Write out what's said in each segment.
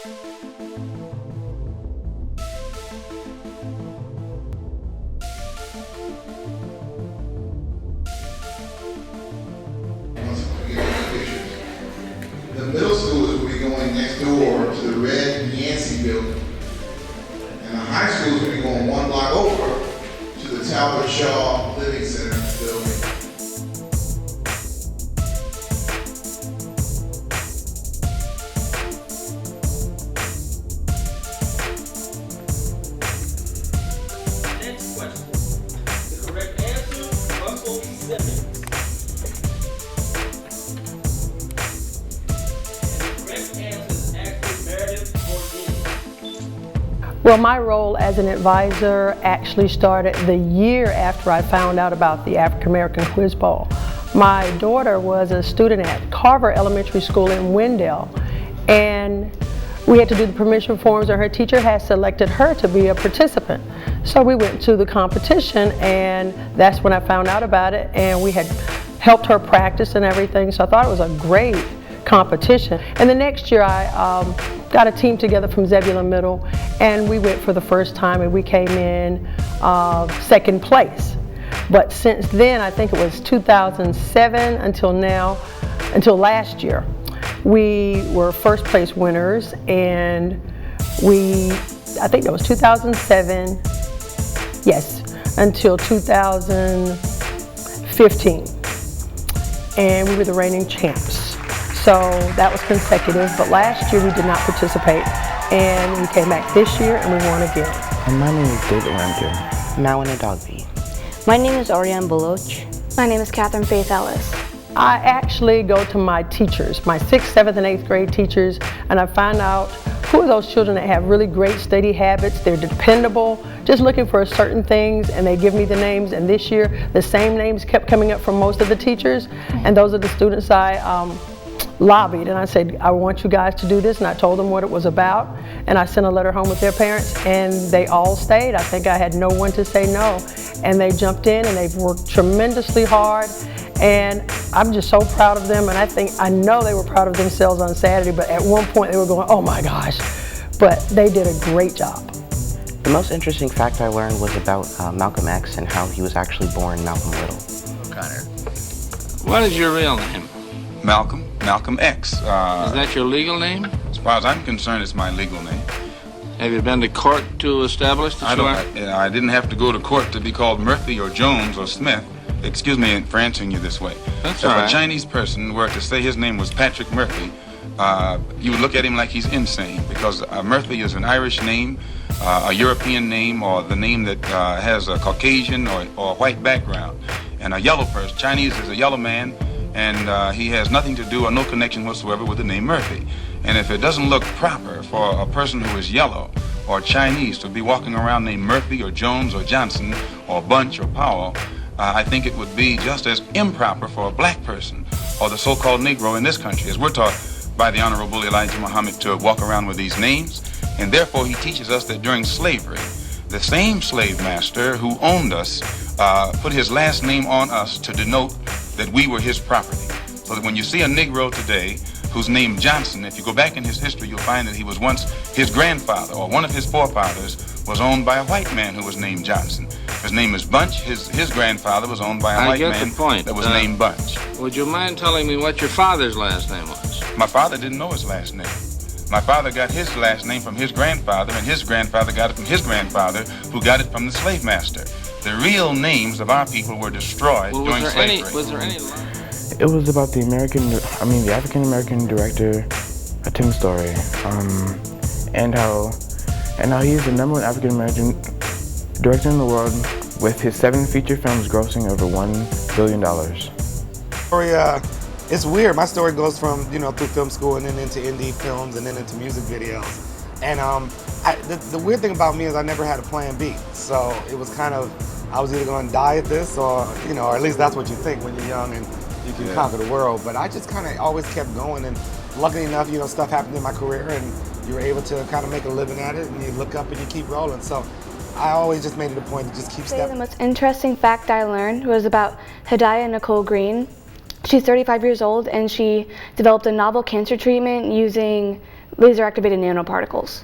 The middle schoolers will be going next door to the Raleigh NC building. And the high schools will be going one block over to the Talbot Shaw Living Center building. Next question. The correct answer, Uncle Simmons. Well, my role as an advisor actually started the year after I found out about the African American Quiz Bowl. My daughter was a student at Carver Elementary School in Wendell, and we had to do the permission forms, and her teacher had selected her to be a participant. So we went to the competition, and that's when I found out about it, and we had helped her practice and everything, so I thought it was a great competition. And the next year I got a team together from Zebulon Middle, and we went for the first time, and we came in second place. But since then, I think it was 2007 until now, until last year, we were first place winners, and I think that was 2007, yes, until 2015. And we were the reigning champs. So that was consecutive, but last year we did not participate, and we came back this year and we won again. My name is David Rankin. Mawana Dogby. My name is Ariane Baloch. My name is Catherine Faith Ellis. I actually go to my teachers, my 6th, 7th, and 8th grade teachers, and I find out who are those children that have really great study habits, they're dependable, just looking for certain things, and they give me the names. And this year, the same names kept coming up from most of the teachers, and those are the students I lobbied, and I said, I want you guys to do this, and I told them what it was about, and I sent a letter home with their parents, and they all stayed. I think I had no one to say no, and they jumped in, and they've worked tremendously hard, and I'm just so proud of them, and I know they were proud of themselves on Saturday, but at one point they were going, oh my gosh, but they did a great job. The most interesting fact I learned was about Malcolm X and how he was actually born Malcolm Little. Connor. What is your real name? Malcolm X. Is that your legal name? As far as I'm concerned, it's my legal name. Have you been to court to establish this? I didn't have to go to court to be called Murphy or Jones or Smith. Excuse me for answering you this way. That's if all right. a Chinese person were to say his name was Patrick Murphy, you would look at him like he's insane, because Murphy is an Irish name, a European name, or the name that has a Caucasian or white background. And a yellow person, Chinese is a yellow man, and he has nothing to do or no connection whatsoever with the name Murphy. And if it doesn't look proper for a person who is yellow or Chinese to be walking around named Murphy or Jones or Johnson or Bunch or Powell, I think it would be just as improper for a black person or the so-called Negro in this country, as we're taught by the Honorable Elijah Muhammad to walk around with these names. And therefore he teaches us that during slavery, the same slave master who owned us put his last name on us to denote that we were his property. So that when you see a Negro today who's named Johnson, if you go back in his history, you'll find that he was once his grandfather, or one of his forefathers was owned by a white man who was named Johnson. His name is Bunch. His grandfather was owned by a white man that was named Bunch. Would you mind telling me what your father's last name was? My father didn't know his last name. My father got his last name from his grandfather, and his grandfather got it from his grandfather, who got it from the slave master. The real names of our people were destroyed during slavery. Was there any? It was about the African American director, Tim Story, and how he's the #1 African American director in the world, with his 7 feature films grossing over $1 billion. It's weird. My story goes from, through film school and then into indie films and then into music videos. And the weird thing about me is I never had a plan B. So it was kind of, I was either going to die at this or, or at least that's what you think when you're young and you can conquer the world. But I just kind of always kept going, and luckily enough, stuff happened in my career and you were able to kind of make a living at it, and you look up and you keep rolling. So I always just made it a point to just keep stepping. The most interesting fact I learned was about Hadiah Nicole Green. She's 35 years old, and she developed a novel cancer treatment using laser activated nanoparticles.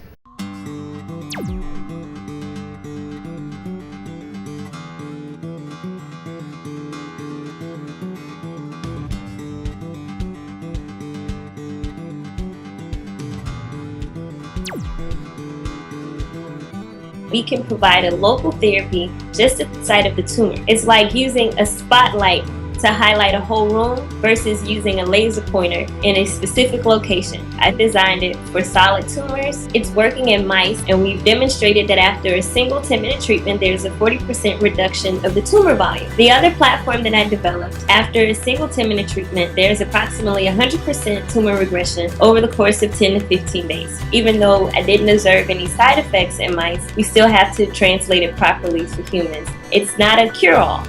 We can provide a local therapy just at the site of the tumor. It's like using a spotlight to highlight a whole room versus using a laser pointer in a specific location. I designed it for solid tumors. It's working in mice, and we've demonstrated that after a single 10-minute treatment, there's a 40% reduction of the tumor volume. The other platform that I developed, after a single 10-minute treatment, there's approximately 100% tumor regression over the course of 10 to 15 days. Even though I didn't observe any side effects in mice, we still have to translate it properly for humans. It's not a cure-all.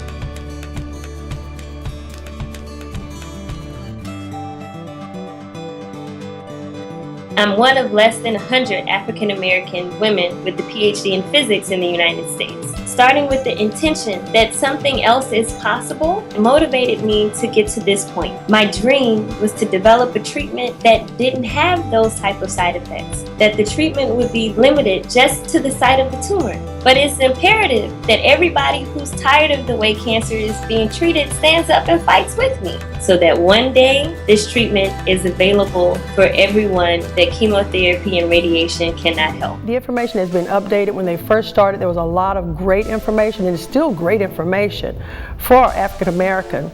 I'm one of less than 100 African American women with a PhD in physics in the United States. Starting with the intention that something else is possible motivated me to get to this point. My dream was to develop a treatment that didn't have those type of side effects, that the treatment would be limited just to the site of the tumor. But it's imperative that everybody who's tired of the way cancer is being treated stands up and fights with me, so that one day this treatment is available for everyone that chemotherapy and radiation cannot help. The information has been updated. When they first started, there was a lot of great information, and it's still great information for African American,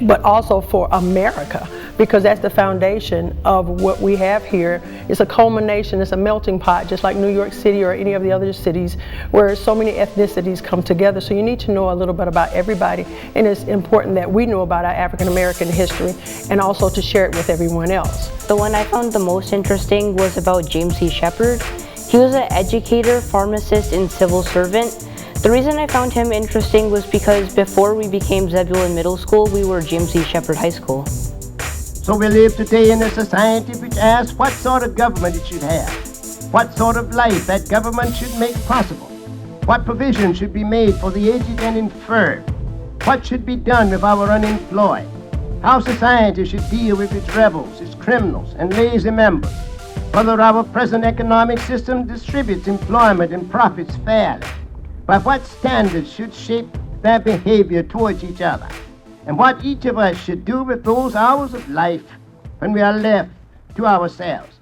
but also for America, because that's the foundation of what we have here. It's a culmination, it's a melting pot, just like New York City or any of the other cities where so many ethnicities come together. So you need to know a little bit about everybody, and it's important that we know about our African American history and also to share it with everyone else. The one I found the most interesting was about James C. Shepard. He was an educator, pharmacist, and civil servant. The reason I found him interesting was because before we became Zebulon Middle School, we were James C. Shepard High School. So we live today in a society which asks what sort of government it should have, what sort of life that government should make possible, what provision should be made for the aged and infirm, what should be done with our unemployed, how society should deal with its rebels, its criminals, and lazy members, whether our present economic system distributes employment and profits fairly, by what standards should shape their behavior towards each other, and what each of us should do with those hours of life when we are left to ourselves.